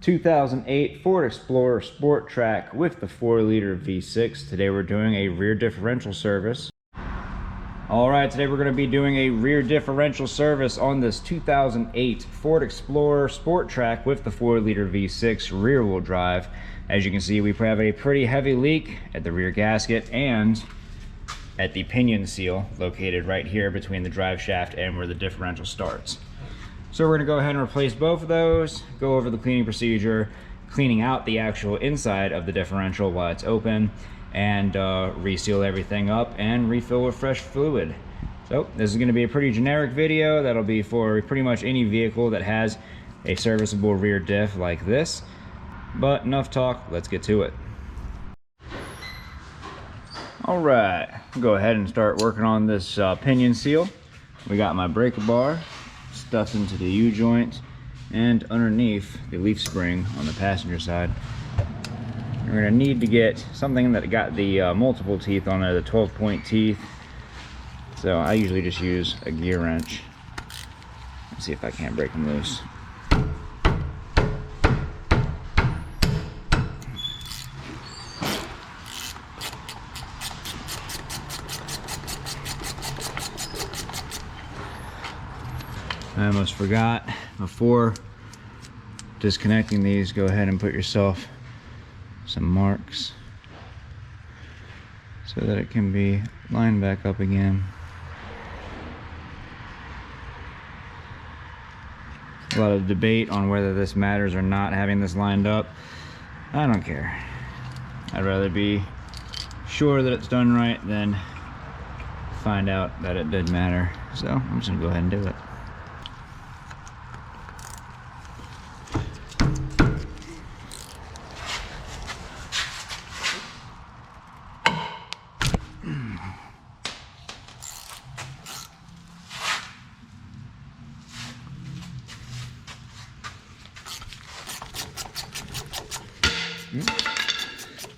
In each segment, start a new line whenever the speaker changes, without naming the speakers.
2008 Ford Explorer Sport Trac with the 4-liter V6. Today we're doing a rear differential service. Alright, today we're going to be doing a rear differential service on this 2008 Ford Explorer Sport Trac with the 4-liter V6 rear-wheel drive. As you can see, we have a pretty heavy leak at the rear gasket and at the pinion seal located right here between the drive shaft and where the differential starts. So we're going to go ahead and replace both of those, go over the cleaning procedure, cleaning out the actual inside of the differential while it's open, and reseal everything up and refill with fresh fluid. So this is going to be a pretty generic video that'll be for pretty much any vehicle that has a serviceable rear diff like this. But enough talk, let's get to it. Alright, go ahead and start working on this pinion seal. We got my breaker bar stuffed into the U-joint and underneath the leaf spring on the passenger side. We're going to need to get something that got the multiple teeth on it, the 12-point teeth. So I usually just use a gear wrench. Let's see if I can't break them loose. I almost forgot, before disconnecting these, go ahead and put yourself some marks so that it can be lined back up again. A lot of debate on whether this matters or not, having this lined up. I don't care. I'd rather be sure that it's done right than find out that it did matter. So I'm just gonna go ahead and do it.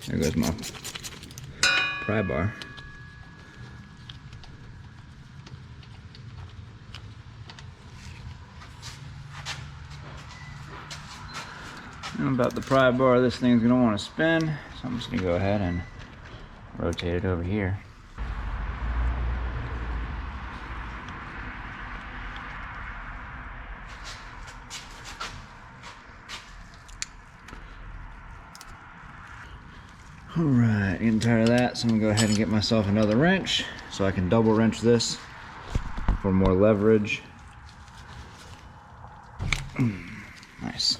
There goes my pry bar. And about the pry bar, this thing's gonna want to spin, so I'm just gonna go ahead and rotate it over here. Alright, getting tired of that, so I'm gonna go ahead and get myself another wrench so I can double wrench this for more leverage. Nice.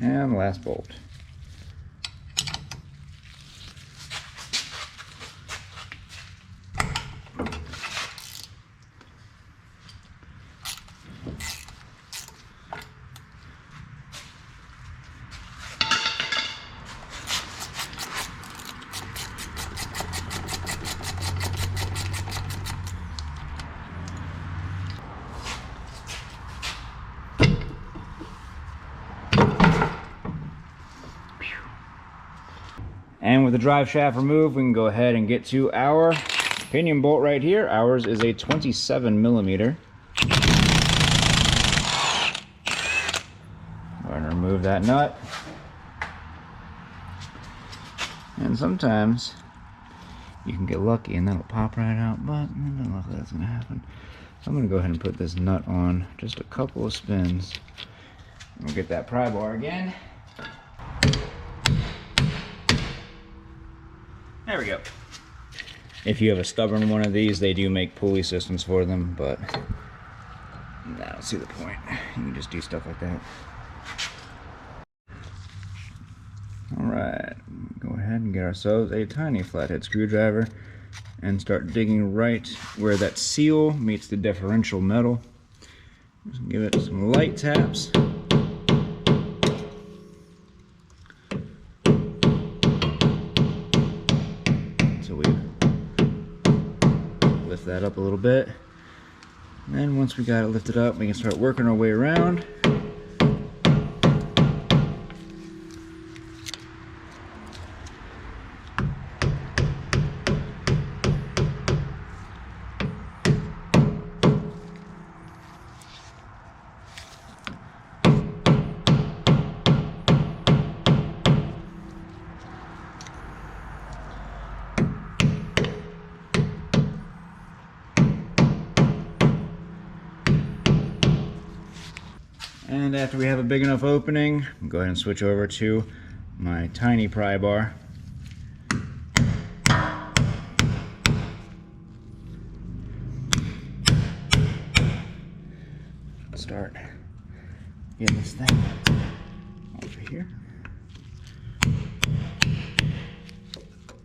And the last bolt. And with the drive shaft removed, we can go ahead and get to our pinion bolt right here. Ours is a 27mm. Go ahead and remove that nut. And sometimes you can get lucky and that'll pop right out, but not likely that's gonna happen. So I'm gonna go ahead and put this nut on just a couple of spins. We'll get that pry bar again. There we go. If you have a stubborn one of these, they do make pulley systems for them, but I don't see the point. You can just do stuff like that. Alright, go ahead and get ourselves a tiny flathead screwdriver and start digging right where that seal meets the differential metal. Just give it some light taps. lift that up a little bit. And then once we got it lifted up, we can start working our way around. And after we have a big enough opening, I'll go ahead and switch over to my tiny pry bar. Start getting this thing over here.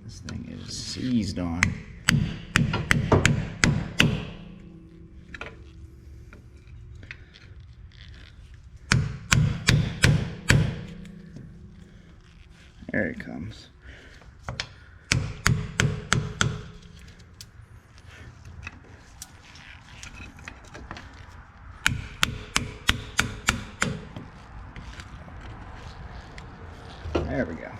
This thing is seized on. There it comes. There we go.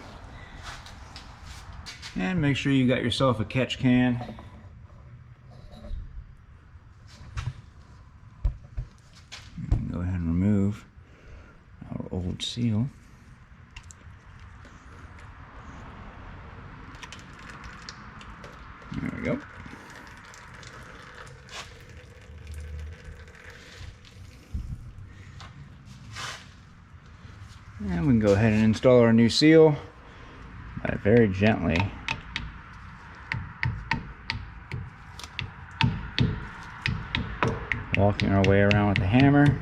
And make sure you got yourself a catch can. Go ahead and remove our old seal. There we go. And we can go ahead and install our new seal by very gently walking our way around with the hammer.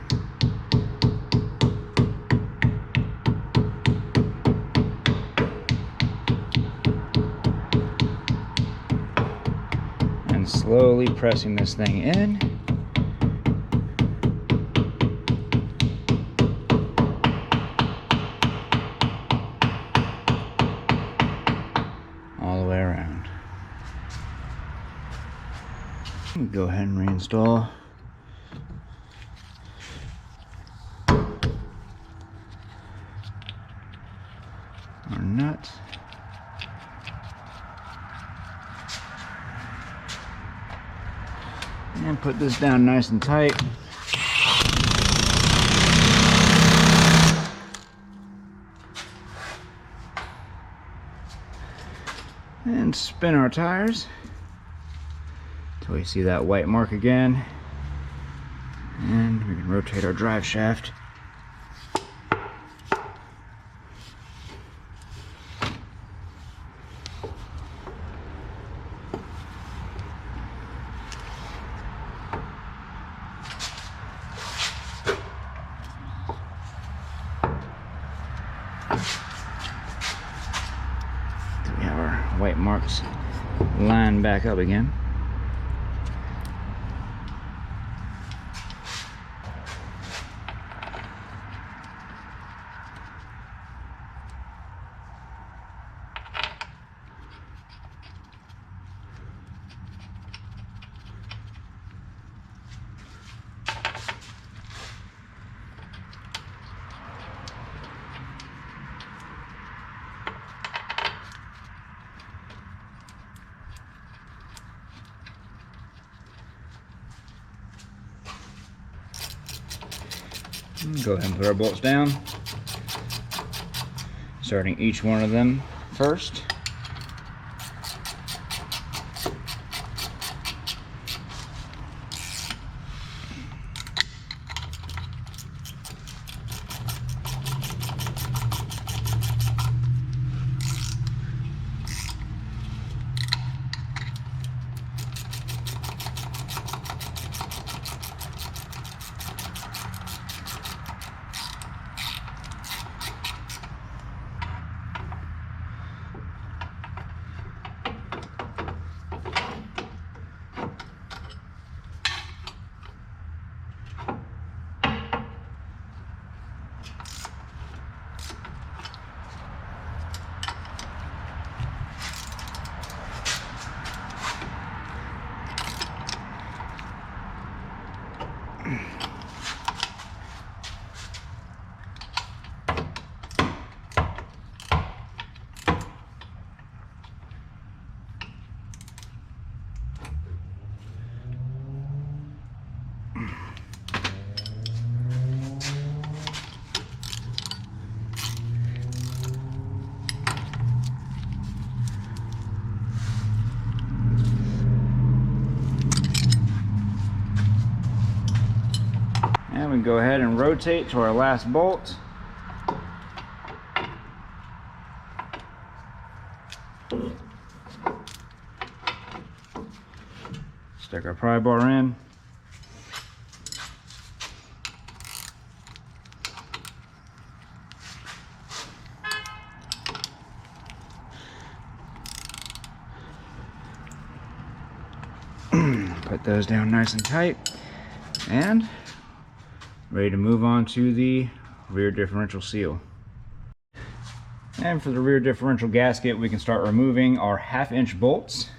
And slowly pressing this thing in. All the way around. We'll go ahead and reinstall our nut. And put this down nice and tight. And spin our tires until we see that white mark again. And we can rotate our drive shaft. We have our white marks lined back up again. Go ahead and put our bolts down, starting each one of them first. Then we go ahead and rotate to our last bolt. Stick our pry bar in. Put those down nice and tight, and ready to move on to the rear differential seal. And for the rear differential gasket, we can start removing our 1/2-inch bolts.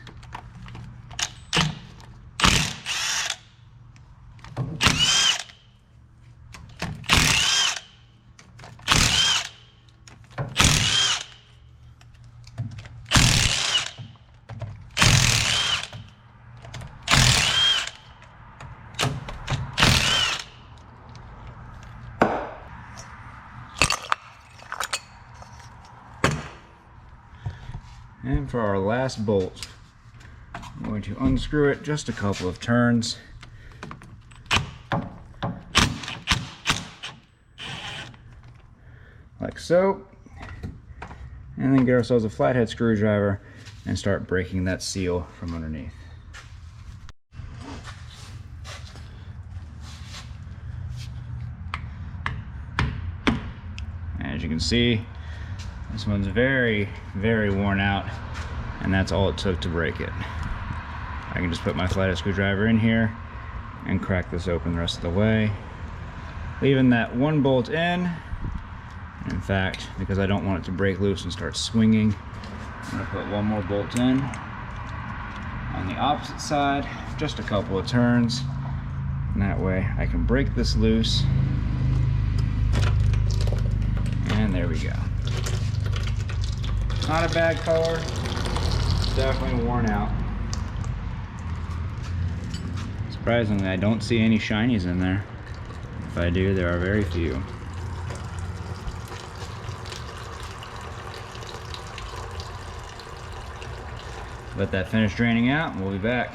And for our last bolt, I'm going to unscrew it just a couple of turns. Like so. And then get ourselves a flathead screwdriver and start breaking that seal from underneath. As you can see, this one's very, very worn out, and that's all it took to break it. I can just put my flathead screwdriver in here and crack this open the rest of the way, leaving that one bolt in. In fact, because I don't want it to break loose and start swinging, I'm going to put one more bolt in on the opposite side, just a couple of turns, and that way I can break this loose. And there we go. Not a bad color, definitely worn out. Surprisingly, I don't see any shinies in there. If I do, there are very few. Let that finish draining out and we'll be back.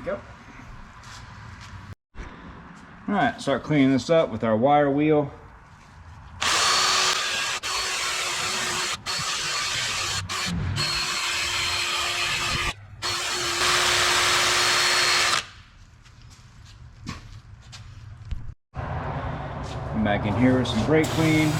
Go. All right, start cleaning this up with our wire wheel. Come back in here with some brake clean.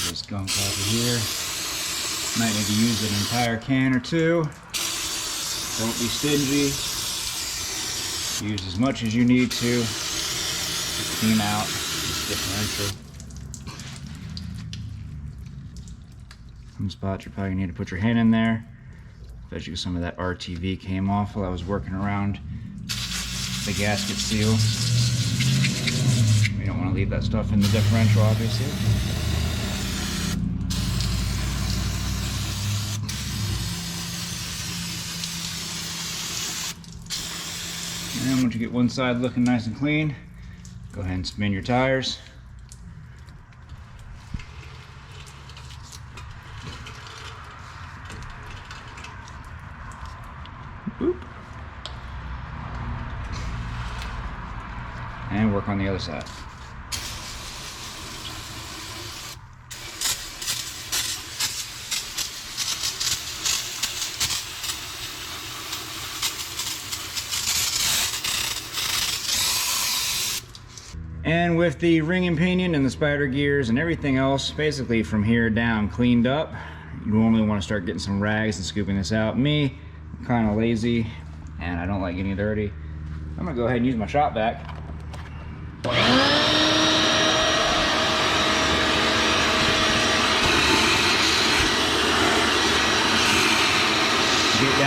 This gunk out of here. Might need to use an entire can or two. Don't be stingy. Use as much as you need to clean out this differential. Some spots you're probably gonna need to put your hand in there. Bet you some of that RTV came off while I was working around the gasket seal. We don't want to leave that stuff in the differential, obviously. And once you get one side looking nice and clean, go ahead and spin your tires. Boop. And work on the other side. And with the ring and pinion and the spider gears and everything else basically from here down cleaned up, you normally want to start getting some rags and scooping this out. Me, I'm kind of lazy and I don't like getting dirty. I'm gonna go ahead and use my shop vac.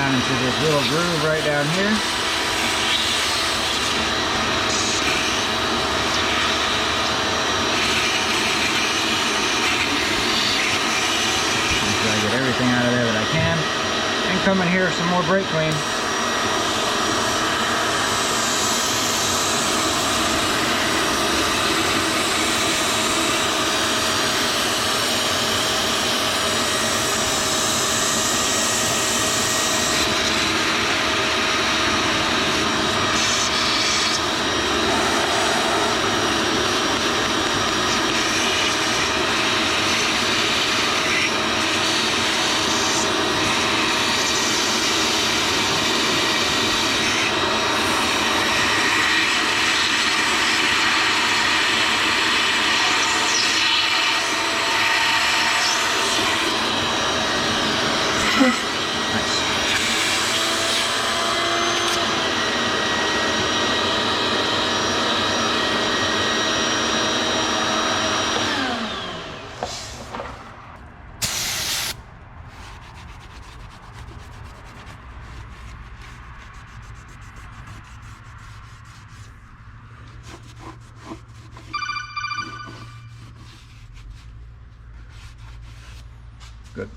down into this little groove right down here. Try to get everything out of there that I can, and come in here with some more brake clean. Good.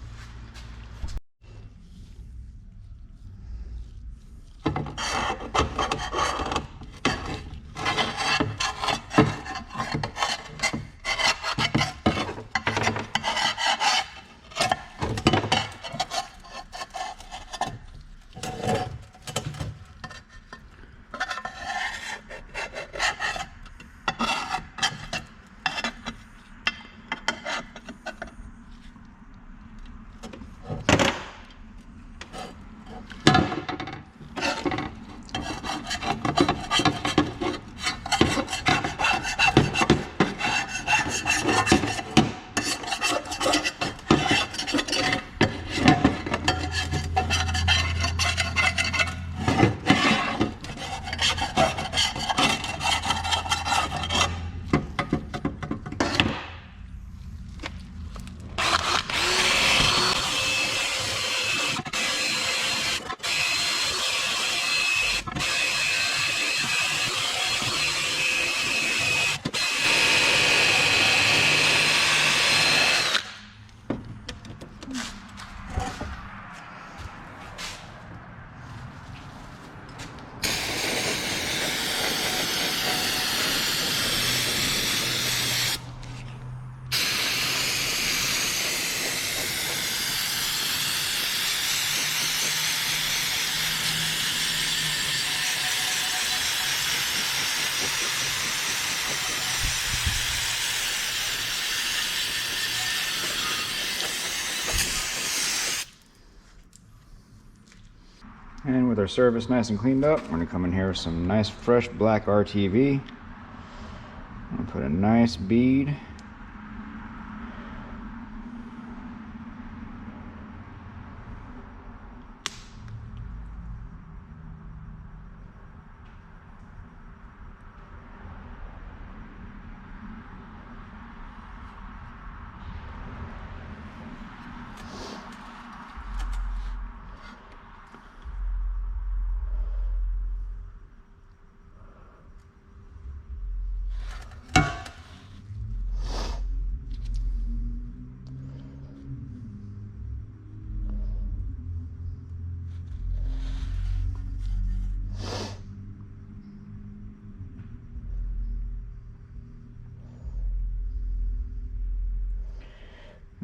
And with our service nice and cleaned up, we're going to come in here with some nice fresh black RTV. I'm going to put a nice bead.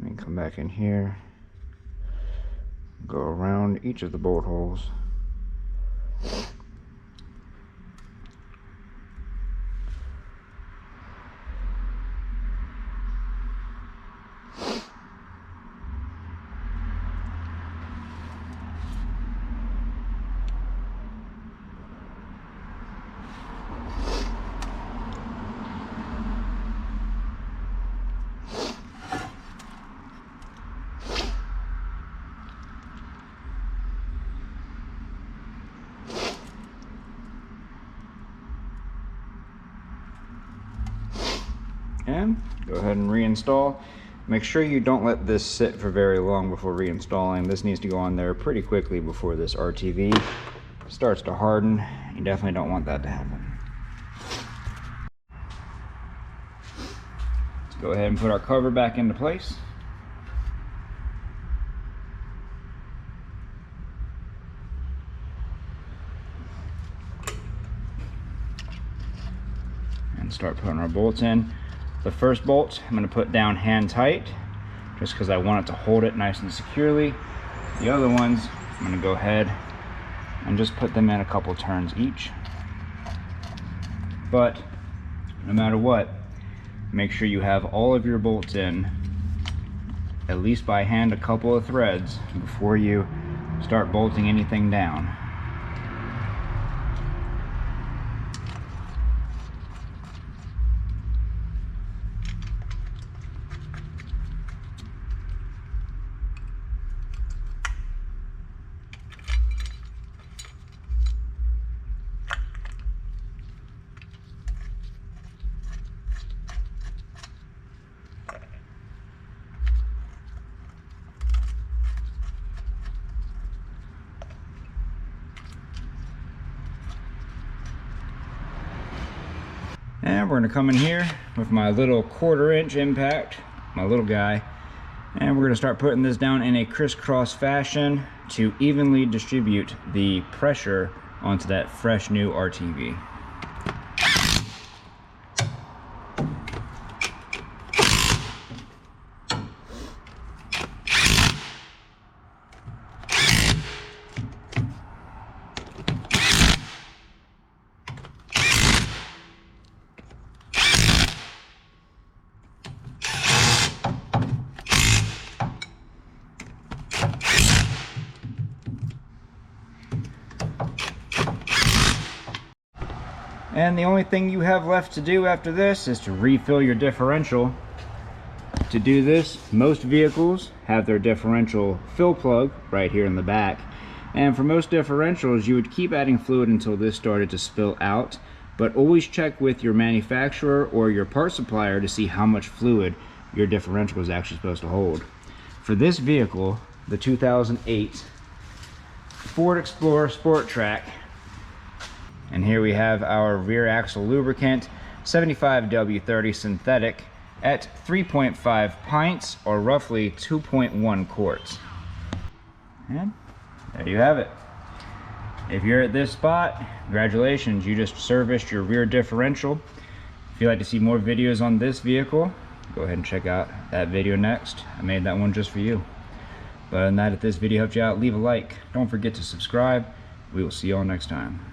And come back in here, go around each of the bolt holes. And go ahead and reinstall. Make sure you don't let this sit for very long before reinstalling. This needs to go on there pretty quickly before this RTV starts to harden. You definitely don't want that to happen. Let's go ahead and put our cover back into place. And start putting our bolts in. The first bolt I'm going to put down hand tight, just because I want it to hold it nice and securely. The other ones, I'm going to go ahead and just put them in a couple turns each. But no matter what, make sure you have all of your bolts in, at least by hand, a couple of threads before you start bolting anything down. And we're going to come in here with my little 1/4 inch impact, my little guy, and we're going to start putting this down in a crisscross fashion to evenly distribute the pressure onto that fresh new RTV. And the only thing you have left to do after this is to refill your differential. To do this, most vehicles have their differential fill plug right here in the back. And for most differentials, you would keep adding fluid until this started to spill out, but always check with your manufacturer or your part supplier to see how much fluid your differential is actually supposed to hold. For this vehicle, the 2008 Ford Explorer Sport Trac, and here we have our rear axle lubricant, 75W30 synthetic at 3.5 pints, or roughly 2.1 quarts. And there you have it. If you're at this spot, congratulations, you just serviced your rear differential. If you'd like to see more videos on this vehicle, go ahead and check out that video next. I made that one just for you. But other than that, if this video helped you out, leave a like. Don't forget to subscribe. We will see you all next time.